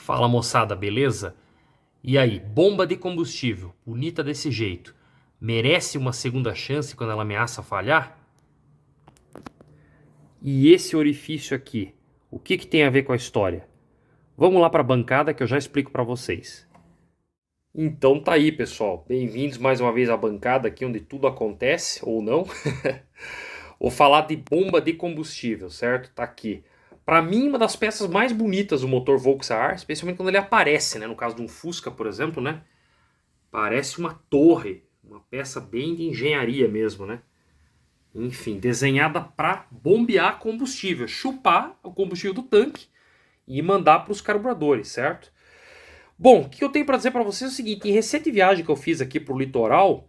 Fala moçada, beleza? E aí, bomba de combustível, bonita desse jeito, merece uma segunda chance quando ela ameaça falhar? E esse orifício aqui, o que tem a ver com a história? Vamos lá para a bancada que eu já explico para vocês. Então tá aí, pessoal, bem-vindos mais uma vez à bancada aqui onde tudo acontece, ou não. Vou falar de bomba de combustível, certo? Tá aqui. Para mim, uma das peças mais bonitas do motor Volkswagen, especialmente quando ele aparece, né? No caso de um Fusca, por exemplo, né? Parece uma torre, uma peça bem de engenharia mesmo, né? Enfim, desenhada para bombear combustível, chupar o combustível do tanque e mandar para os carburadores, certo? Bom, o que eu tenho para dizer para vocês é o seguinte: em recente viagem que eu fiz aqui para o litoral,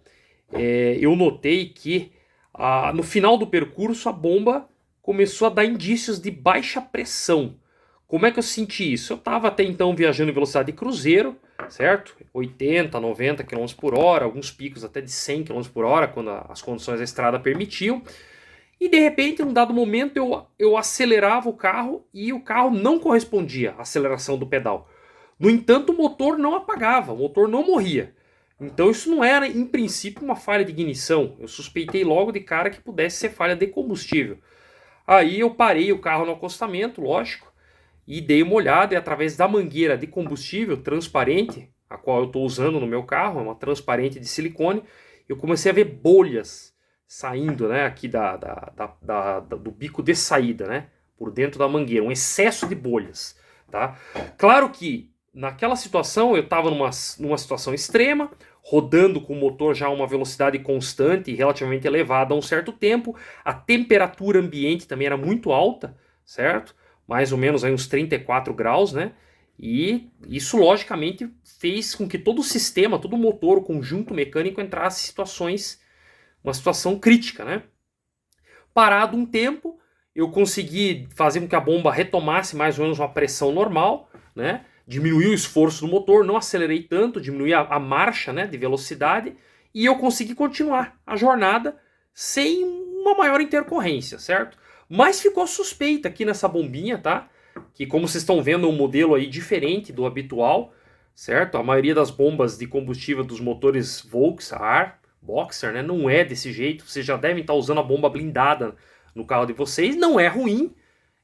eu notei que no final do percurso a bomba começou a dar indícios de baixa pressão. Como é que eu senti isso? Eu estava até então viajando em velocidade de cruzeiro, certo? 80, 90 km por hora, alguns picos até de 100 km por hora, quando as condições da estrada permitiam. E de repente, em um dado momento, eu acelerava o carro e o carro não correspondia à aceleração do pedal. No entanto, o motor não apagava, o motor não morria. Então isso não era, em princípio, uma falha de ignição. Eu suspeitei logo de cara que pudesse ser falha de combustível. Aí eu parei o carro no acostamento, lógico, e dei uma olhada e através da mangueira de combustível transparente, a qual eu estou usando no meu carro, é uma transparente de silicone, eu comecei a ver bolhas saindo, né, aqui do bico de saída, né, por dentro da mangueira, um excesso de bolhas, tá? Claro que naquela situação eu estava numa situação extrema, rodando com o motor já a uma velocidade constante e relativamente elevada há um certo tempo, a temperatura ambiente também era muito alta, certo? Mais ou menos aí uns 34 graus, né? E isso logicamente fez com que todo o sistema, todo o motor, o conjunto mecânico entrasse em uma situação crítica, né? Parado um tempo, eu consegui fazer com que a bomba retomasse mais ou menos uma pressão normal, né? Diminuí o esforço do motor, não acelerei tanto, diminuí a marcha, né, de velocidade, e eu consegui continuar a jornada sem uma maior intercorrência, certo? Mas ficou suspeita aqui nessa bombinha, tá? Que como vocês estão vendo é um modelo aí diferente do habitual, certo? A maioria das bombas de combustível dos motores Volkswagen, Boxer, né, não é desse jeito. Vocês já devem estar usando a bomba blindada no carro de vocês. Não é ruim,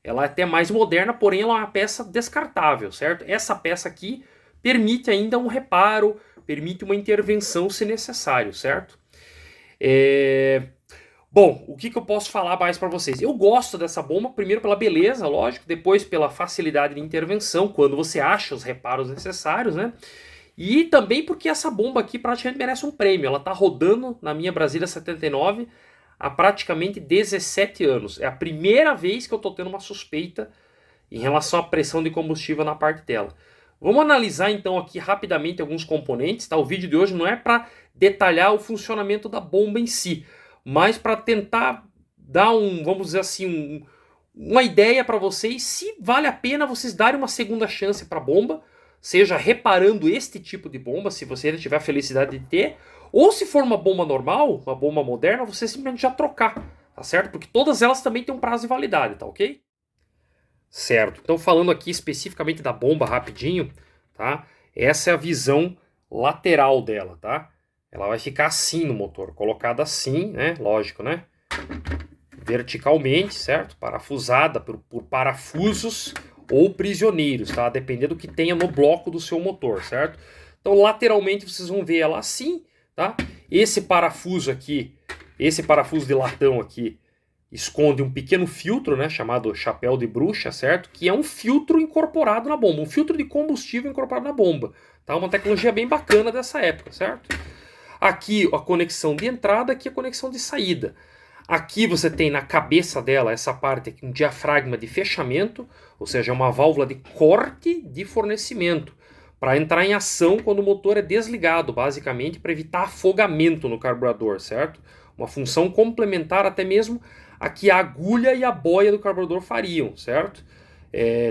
ela é até mais moderna, porém ela é uma peça descartável, certo? Essa peça aqui permite ainda um reparo, permite uma intervenção se necessário, certo? Bom, o que eu posso falar mais para vocês? Eu gosto dessa bomba, primeiro pela beleza, lógico, depois pela facilidade de intervenção, quando você acha os reparos necessários, né? E também porque essa bomba aqui praticamente merece um prêmio. Ela está rodando na minha Brasília 79 há praticamente 17 anos. É a primeira vez que eu estou tendo uma suspeita em relação à pressão de combustível na parte dela. Vamos analisar então aqui rapidamente alguns componentes, tá? O vídeo de hoje não é para detalhar o funcionamento da bomba em si, mas para tentar dar vamos dizer assim, uma ideia para vocês se vale a pena vocês darem uma segunda chance para a bomba, seja reparando este tipo de bomba, se você tiver a felicidade de ter, ou se for uma bomba normal, uma bomba moderna, você simplesmente já trocar, tá certo? Porque todas elas também têm um prazo de validade, tá ok? Certo. Então falando aqui especificamente da bomba rapidinho, tá? Essa é a visão lateral dela, tá? Ela vai ficar assim no motor, colocada assim, né? Lógico, né? Verticalmente, certo? Parafusada por parafusos ou prisioneiros, tá? Dependendo do que tenha no bloco do seu motor, certo? Então lateralmente vocês vão ver ela assim, tá? Esse parafuso aqui, esse parafuso de latão aqui, esconde um pequeno filtro, né, chamado chapéu de bruxa, certo? Que é um filtro incorporado na bomba, um filtro de combustível incorporado na bomba, tá? Uma tecnologia bem bacana dessa época, certo? Aqui a conexão de entrada, aqui a conexão de saída. Aqui você tem na cabeça dela essa parte aqui, um diafragma de fechamento, ou seja, uma válvula de corte de fornecimento, para entrar em ação quando o motor é desligado, basicamente para evitar afogamento no carburador, certo? Uma função complementar até mesmo a que a agulha e a boia do carburador fariam, certo?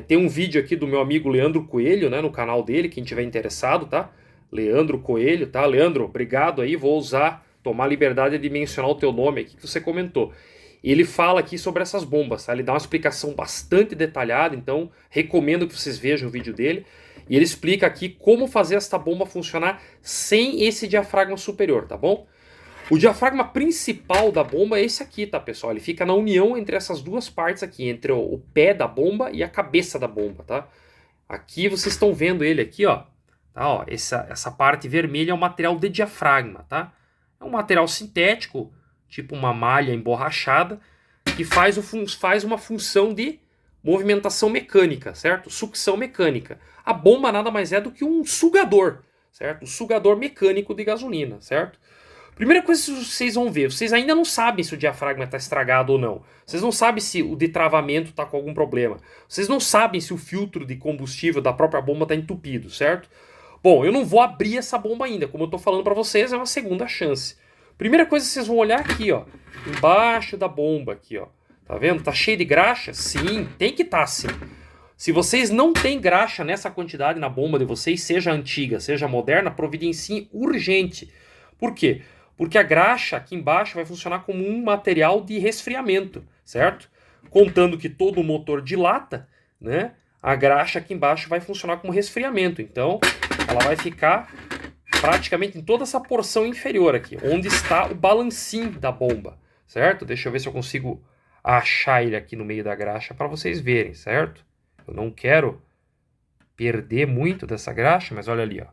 Tem um vídeo aqui do meu amigo Leandro Coelho, né, no canal dele, quem tiver interessado, tá? Leandro Coelho, tá? Leandro, obrigado aí, vou tomar a liberdade de mencionar o teu nome aqui que você comentou. Ele fala aqui sobre essas bombas, tá? Ele dá uma explicação bastante detalhada, então recomendo que vocês vejam o vídeo dele. E ele explica aqui como fazer esta bomba funcionar sem esse diafragma superior, tá bom? O diafragma principal da bomba é esse aqui, tá, pessoal? Ele fica na união entre essas duas partes aqui, entre o pé da bomba e a cabeça da bomba, tá? Aqui vocês estão vendo ele aqui, ó. Tá, ó, essa parte vermelha é o material de diafragma, tá? É um material sintético, tipo uma malha emborrachada, que faz uma função de movimentação mecânica, certo? Sucção mecânica. A bomba nada mais é do que um sugador, certo? Um sugador mecânico de gasolina, certo? Primeira coisa que vocês vão ver, vocês ainda não sabem se o diafragma está estragado ou não. Vocês não sabem se o de travamento está com algum problema. Vocês não sabem se o filtro de combustível da própria bomba está entupido, certo? Bom, eu não vou abrir essa bomba ainda. Como eu estou falando para vocês, é uma segunda chance. Primeira coisa que vocês vão olhar aqui, ó. Embaixo da bomba aqui, ó. Tá vendo? Tá cheio de graxa? Sim, tem que estar sim. Se vocês não têm graxa nessa quantidade na bomba de vocês, seja antiga, seja moderna, providenciem urgente. Por quê? Porque a graxa aqui embaixo vai funcionar como um material de resfriamento, certo? Contando que todo o motor dilata, né? A graxa aqui embaixo vai funcionar como resfriamento. Então, ela vai ficar praticamente em toda essa porção inferior aqui, onde está o balancim da bomba, certo? Deixa eu ver se eu consigo achar ele aqui no meio da graxa para vocês verem, certo? Eu não quero perder muito dessa graxa, mas olha ali, ó.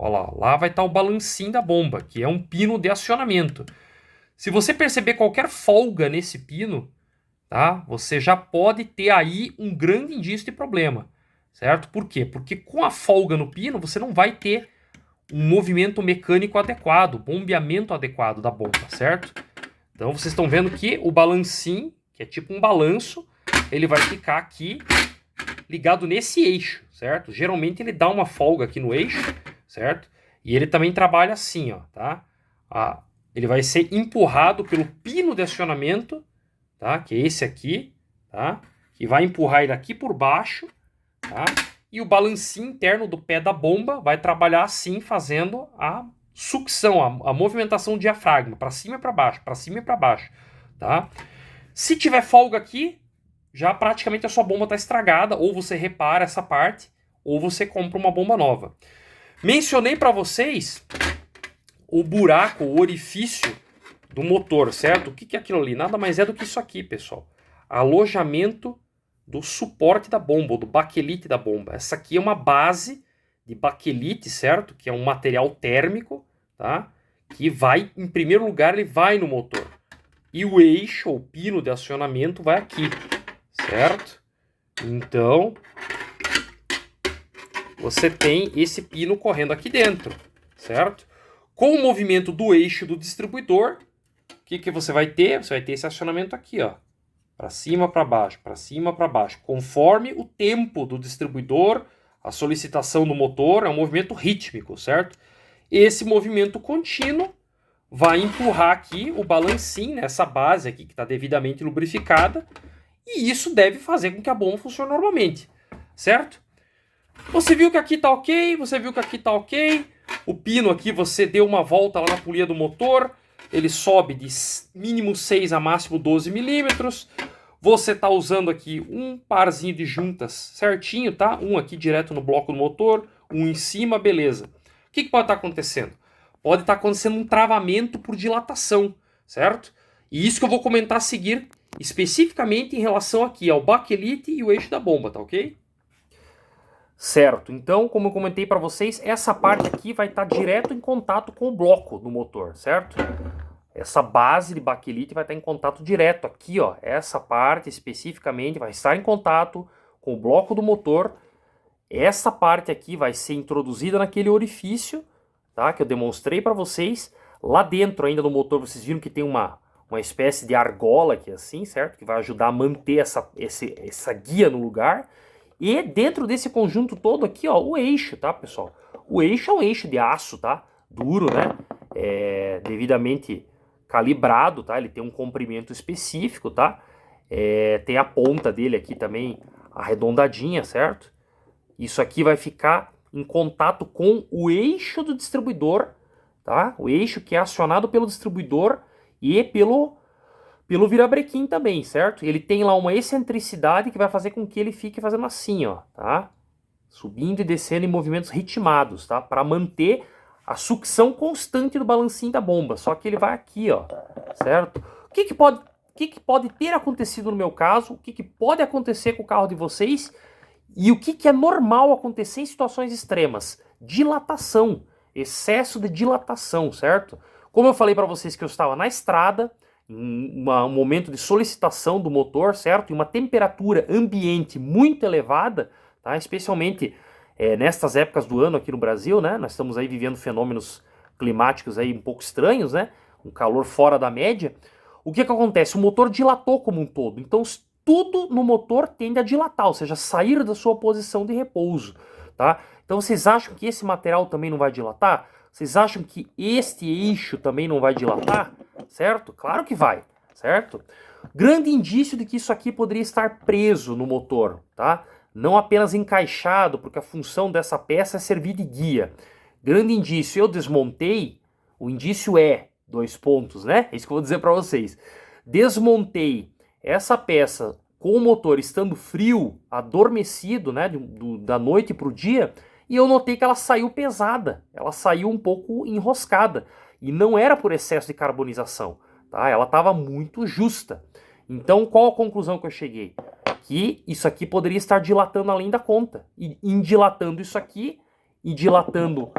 Olha lá, lá vai estar o balancim da bomba, que é um pino de acionamento. Se você perceber qualquer folga nesse pino, tá? Você já pode ter aí um grande indício de problema, certo? Por quê? Porque com a folga no pino, você não vai ter um movimento mecânico adequado, bombeamento adequado da bomba, certo? Então vocês estão vendo que o balancim, que é tipo um balanço, ele vai ficar aqui ligado nesse eixo, certo? Geralmente ele dá uma folga aqui no eixo, certo? E ele também trabalha assim, ó, tá? Ele vai ser empurrado pelo pino de acionamento, tá? Que é esse aqui, tá? Que vai empurrar ele aqui por baixo, tá? E o balancinho interno do pé da bomba vai trabalhar assim, fazendo a sucção, a movimentação do diafragma, para cima e para baixo, para cima e para baixo, tá? Se tiver folga aqui, já praticamente a sua bomba está estragada, ou você repara essa parte, ou você compra uma bomba nova. Mencionei para vocês o buraco, o orifício do motor, certo? O que é aquilo ali? Nada mais é do que isso aqui, pessoal. Alojamento do suporte da bomba, ou do baquelite da bomba. Essa aqui é uma base de baquelite, certo? Que é um material térmico, tá? Que vai, em primeiro lugar, ele vai no motor. E o eixo, ou pino de acionamento, vai aqui, certo? Então, você tem esse pino correndo aqui dentro, certo? Com o movimento do eixo do distribuidor, o que você vai ter? Você vai ter esse acionamento aqui, ó. Para cima, para baixo, para cima, para baixo. Conforme o tempo do distribuidor, a solicitação do motor, é um movimento rítmico, certo? Esse movimento contínuo vai empurrar aqui o balancim, nessa base aqui que está devidamente lubrificada, e isso deve fazer com que a bomba funcione normalmente, certo? Você viu que aqui está ok, você viu que aqui está ok, o pino aqui você deu uma volta lá na polia do motor, ele sobe de mínimo 6 a máximo 12 milímetros, você está usando aqui um parzinho de juntas certinho, tá? Um aqui direto no bloco do motor, um em cima, beleza. O que pode estar acontecendo? Pode estar acontecendo um travamento por dilatação, certo? E isso que eu vou comentar a seguir, especificamente em relação aqui ao baquelite e o eixo da bomba, tá ok? Certo, então, como eu comentei para vocês, essa parte aqui vai estar direto em contato com o bloco do motor, certo? Essa base de baquelite vai estar em contato direto aqui, ó. Essa parte especificamente vai estar em contato com o bloco do motor. Essa parte aqui vai ser introduzida naquele orifício, tá? Que eu demonstrei para vocês. Lá dentro ainda do motor, vocês viram que tem uma espécie de argola aqui assim, certo? Que vai ajudar a manter essa guia no lugar. E dentro desse conjunto todo aqui, ó, o eixo, tá, pessoal? O eixo é um eixo de aço, tá? Duro, né? Devidamente calibrado, tá? Ele tem um comprimento específico, tá? Tem a ponta dele aqui também arredondadinha, certo? Isso aqui vai ficar em contato com o eixo do distribuidor, tá? O eixo que é acionado pelo distribuidor e pelo virabrequim também, certo? Ele tem lá uma excentricidade que vai fazer com que ele fique fazendo assim, ó, tá? Subindo e descendo em movimentos ritmados, tá? Para manter a sucção constante do balancinho da bomba. Só que ele vai aqui, ó, certo? O que pode ter acontecido no meu caso? O que pode acontecer com o carro de vocês? E o que é normal acontecer em situações extremas? Dilatação, excesso de dilatação, certo? Como eu falei para vocês que eu estava na estrada, em um momento de solicitação do motor, certo? Em uma temperatura ambiente muito elevada, tá? Especialmente nestas épocas do ano aqui no Brasil, né? Nós estamos aí vivendo fenômenos climáticos aí um pouco estranhos, né? Um calor fora da média. O que acontece? O motor dilatou como um todo. Então, tudo no motor tende a dilatar, ou seja, sair da sua posição de repouso, tá? Então, vocês acham que esse material também não vai dilatar? Vocês acham que este eixo também não vai dilatar? Certo? Claro que vai, certo? Grande indício de que isso aqui poderia estar preso no motor, tá? Não apenas encaixado, porque a função dessa peça é servir de guia. Grande indício, eu desmontei, o indício é, 2 pontos, né? É isso que eu vou dizer para vocês. Desmontei essa peça com o motor estando frio, adormecido, né, da noite para o dia, e eu notei que ela saiu pesada, ela saiu um pouco enroscada, e não era por excesso de carbonização, tá? Ela estava muito justa. Então, qual a conclusão que eu cheguei? Que isso aqui poderia estar dilatando além da conta, e em dilatando isso aqui, e dilatando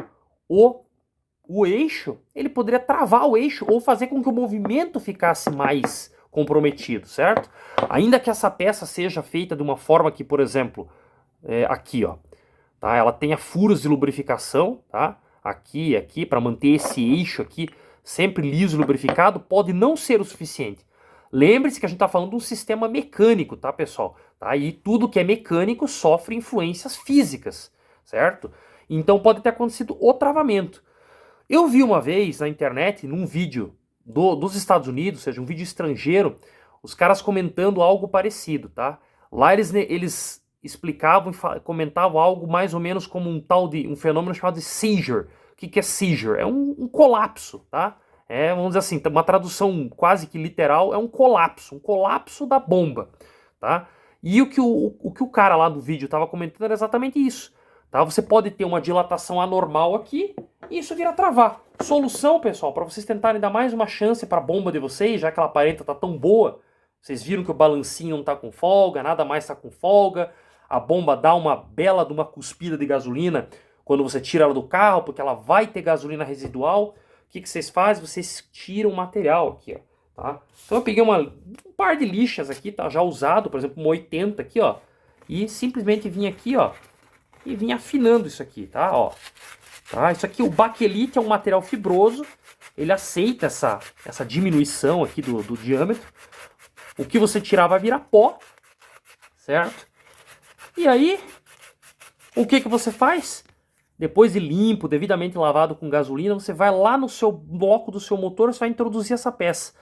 o eixo, ele poderia travar o eixo ou fazer com que o movimento ficasse mais comprometido, certo? Ainda que essa peça seja feita de uma forma que, por exemplo, aqui, ó, tá? Ela tenha furos de lubrificação, tá? Aqui, aqui, para manter esse eixo aqui sempre liso e lubrificado, pode não ser o suficiente. Lembre-se que a gente está falando de um sistema mecânico, tá, pessoal? Tá? E tudo que é mecânico sofre influências físicas, certo? Então pode ter acontecido o travamento. Eu vi uma vez na internet, num vídeo dos Estados Unidos, ou seja, um vídeo estrangeiro, os caras comentando algo parecido, tá? Lá eles explicavam e comentavam algo mais ou menos como um fenômeno chamado de seizure. O que é seizure? É um colapso, tá? Vamos dizer assim, uma tradução quase que literal, é um colapso da bomba, tá? E o que o cara lá do vídeo estava comentando era exatamente isso, tá? Você pode ter uma dilatação anormal aqui, e isso vira travar. Solução, pessoal, para vocês tentarem dar mais uma chance para a bomba de vocês, já que ela aparenta estar tão boa. Vocês viram que o balancinho não está com folga, nada mais está com folga. A bomba dá uma bela de uma cuspida de gasolina quando você tira ela do carro, porque ela vai ter gasolina residual. O que vocês fazem? Vocês tiram o material aqui, ó, tá? Então eu peguei um par de lixas aqui, tá? Já usado, por exemplo, uma 80 aqui, ó. E simplesmente vim aqui, ó, e vim afinando isso aqui, tá? Ó. Tá? Isso aqui, o baquelite é um material fibroso, ele aceita essa diminuição aqui do diâmetro. O que você tirar vai virar pó, certo? E aí, o que você faz? Depois de limpo, devidamente lavado com gasolina, você vai lá no seu bloco do seu motor, você vai introduzir essa peça.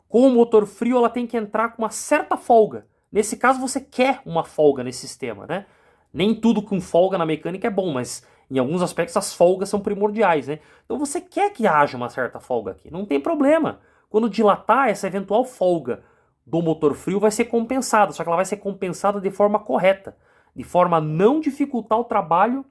Com o motor frio, ela tem que entrar com uma certa folga. Nesse caso, você quer uma folga nesse sistema, né? Nem tudo com folga na mecânica é bom, mas em alguns aspectos as folgas são primordiais, né? Então você quer que haja uma certa folga aqui, não tem problema. Quando dilatar, essa eventual folga do motor frio vai ser compensada, só que ela vai ser compensada de forma correta, de forma a não dificultar o trabalho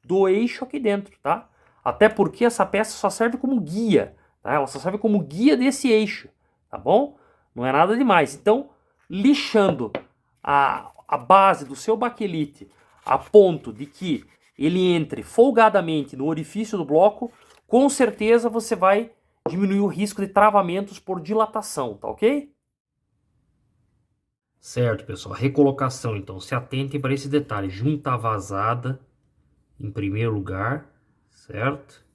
do eixo aqui dentro, tá? Até porque essa peça só serve como guia, tá? Ela só serve como guia desse eixo, tá bom? Não é nada demais. Então, lixando a base do seu baquelite a ponto de que ele entre folgadamente no orifício do bloco, com certeza você vai diminuir o risco de travamentos por dilatação, tá ok? Certo, pessoal. Recolocação, então. Se atentem para esse detalhe. Junta a vazada em primeiro lugar, certo?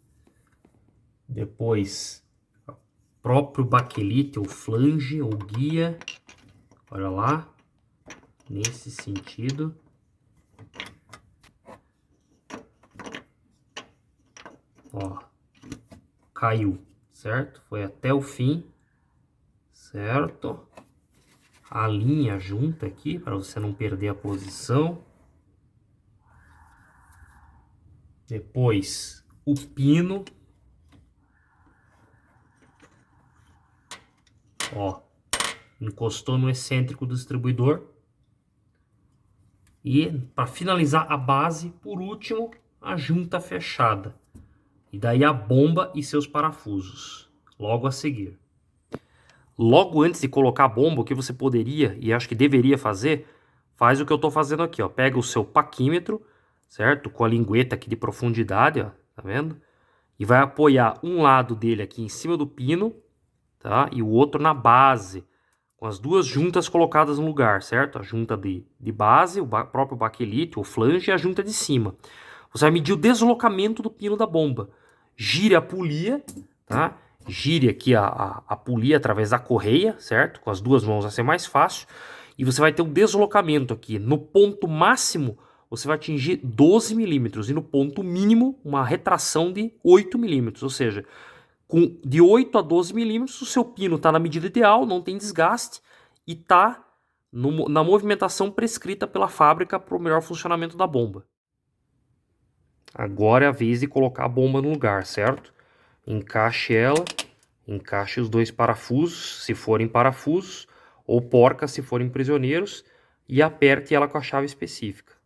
Depois, próprio baquelite ou flange ou guia. Olha lá. Nesse sentido. Ó. Caiu, certo? Foi até o fim, certo? A linha junta aqui, para você não perder a posição. Depois, o pino. Ó, encostou no excêntrico do distribuidor. E para finalizar a base, por último, a junta fechada. E daí a bomba e seus parafusos, logo a seguir. Logo antes de colocar a bomba, o que você poderia e acho que deveria fazer, faz o que eu estou fazendo aqui, ó. Pega o seu paquímetro, certo? Com a lingueta aqui de profundidade, ó, tá vendo? E vai apoiar um lado dele aqui em cima do pino, tá? E o outro na base, com as duas juntas colocadas no lugar, certo? A junta de base, o próprio baquelite, o flange e a junta de cima. Você vai medir o deslocamento do pino da bomba. Gire a polia, tá? Gire aqui a polia através da correia, certo? Com as duas mãos vai ser mais fácil. E você vai ter um deslocamento aqui. No ponto máximo, você vai atingir 12 milímetros. E no ponto mínimo, uma retração de 8 milímetros. Ou seja, de 8 a 12 milímetros, o seu pino está na medida ideal, não tem desgaste. E está na movimentação prescrita pela fábrica para o melhor funcionamento da bomba. Agora é a vez de colocar a bomba no lugar, certo? Encaixe ela, encaixe os dois parafusos, se forem parafusos, ou porcas se forem prisioneiros, e aperte ela com a chave específica.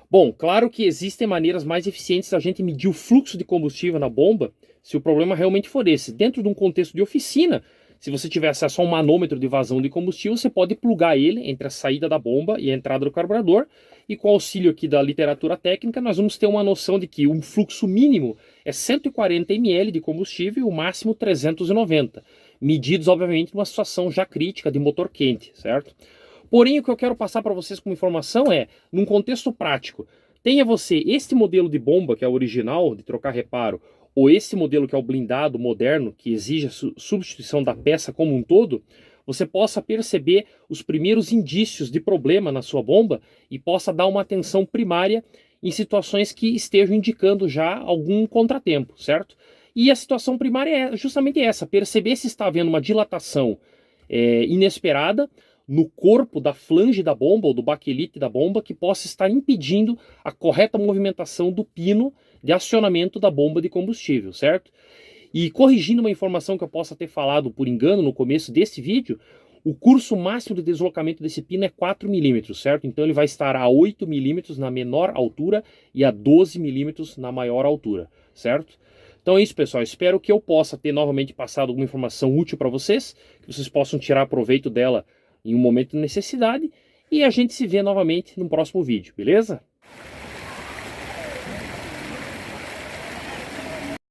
Bom, claro que existem maneiras mais eficientes da gente medir o fluxo de combustível na bomba, se o problema realmente for esse. Dentro de um contexto de oficina, se você tiver acesso a um manômetro de vazão de combustível, você pode plugar ele entre a saída da bomba e a entrada do carburador, e com o auxílio aqui da literatura técnica, nós vamos ter uma noção de que o fluxo mínimo é 140 ml de combustível e o máximo 390, medidos, obviamente, numa situação já crítica de motor quente, certo? Porém, o que eu quero passar para vocês como informação é, num contexto prático, tenha você este modelo de bomba, que é o original, de trocar reparo, ou esse modelo que é o blindado moderno, que exige a substituição da peça como um todo, você possa perceber os primeiros indícios de problema na sua bomba e possa dar uma atenção primária em situações que estejam indicando já algum contratempo, certo? E a situação primária é justamente essa, perceber se está havendo uma dilatação inesperada no corpo da flange da bomba ou do baquelite da bomba que possa estar impedindo a correta movimentação do pino de acionamento da bomba de combustível, certo? E corrigindo uma informação que eu possa ter falado por engano no começo desse vídeo, o curso máximo de deslocamento desse pino é 4 milímetros, certo? Então ele vai estar a 8 milímetros na menor altura e a 12 milímetros na maior altura, certo? Então é isso, pessoal. Espero que eu possa ter novamente passado alguma informação útil para vocês, que vocês possam tirar proveito dela em um momento de necessidade, e a gente se vê novamente no próximo vídeo, beleza?